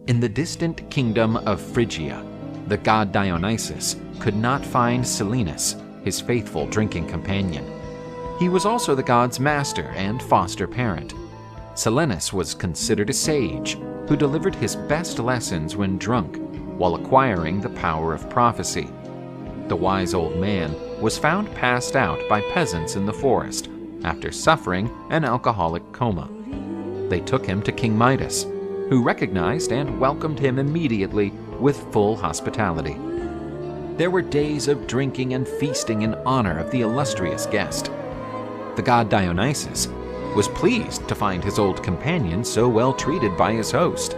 In the distant kingdom of Phrygia, the god Dionysus could not find Silenus, his faithful drinking companion. He was also the god's master and foster parent. Silenus was considered a sage who delivered his best lessons when drunk, while acquiring the power of prophecy. The wise old man was found passed out by peasants in the forest after suffering an alcoholic coma. They took him to King Midas, who recognized and welcomed him immediately with full hospitality. There were days of drinking and feasting in honor of the illustrious guest. The god Dionysus was pleased to find his old companion so well treated by his host.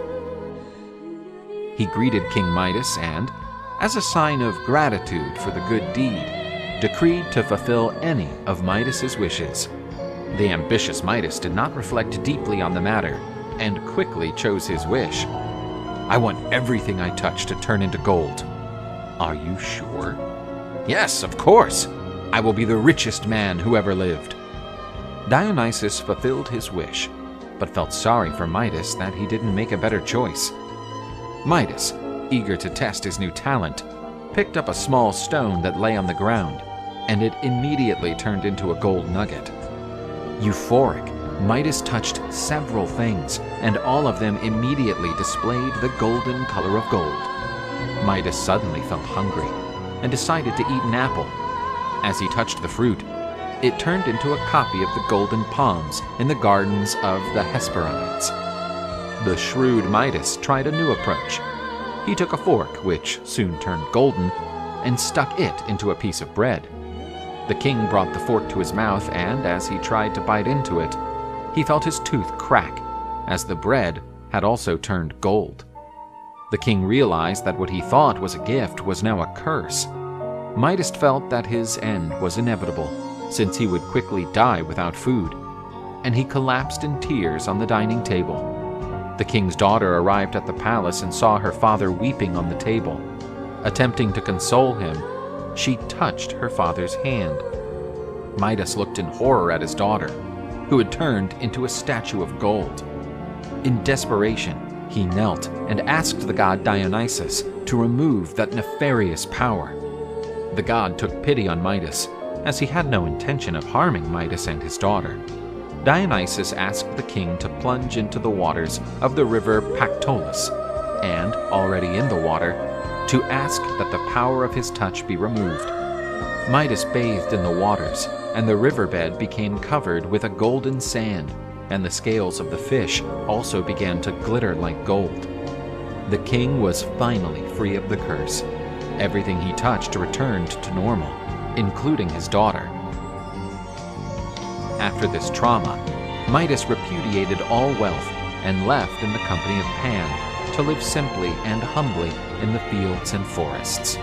He greeted King Midas and, as a sign of gratitude for the good deed, decreed to fulfill any of Midas's wishes. The ambitious Midas did not reflect deeply on the matter and quickly chose his wish. "I want everything I touch to turn into gold." "Are you sure?" "Yes, of course. I will be the richest man who ever lived." Dionysus fulfilled his wish, but felt sorry for Midas that he didn't make a better choice. Midas, eager to test his new talent, picked up a small stone that lay on the ground, and it immediately turned into a gold nugget. Euphoric, Midas touched several things, and all of them immediately displayed the golden color of gold. Midas suddenly felt hungry and decided to eat an apple. As he touched the fruit, it turned into a copy of the golden palms in the gardens of the Hesperides. The shrewd Midas tried a new approach. He took a fork, which soon turned golden, and stuck it into a piece of bread. The king brought the fork to his mouth, and as he tried to bite into it, he felt his tooth crack, as the bread had also turned gold. The king realized that what he thought was a gift was now a curse. Midas felt that his end was inevitable, since he would quickly die without food, and he collapsed in tears on the dining table. The king's daughter arrived at the palace and saw her father weeping on the table. Attempting to console him, she touched her father's hand. Midas looked in horror at his daughter, who had turned into a statue of gold. In desperation, he knelt and asked the god Dionysus to remove that nefarious power. The god took pity on Midas, as he had no intention of harming Midas and his daughter. Dionysus asked the king to plunge into the waters of the river Pactolus, and, already in the water, to ask that the power of his touch be removed. Midas bathed in the waters, and the riverbed became covered with a golden sand, and the scales of the fish also began to glitter like gold. The king was finally free of the curse. Everything he touched returned to normal, including his daughter. After this trauma, Midas repudiated all wealth and left in the company of Pan to live simply and humbly in the fields and forests.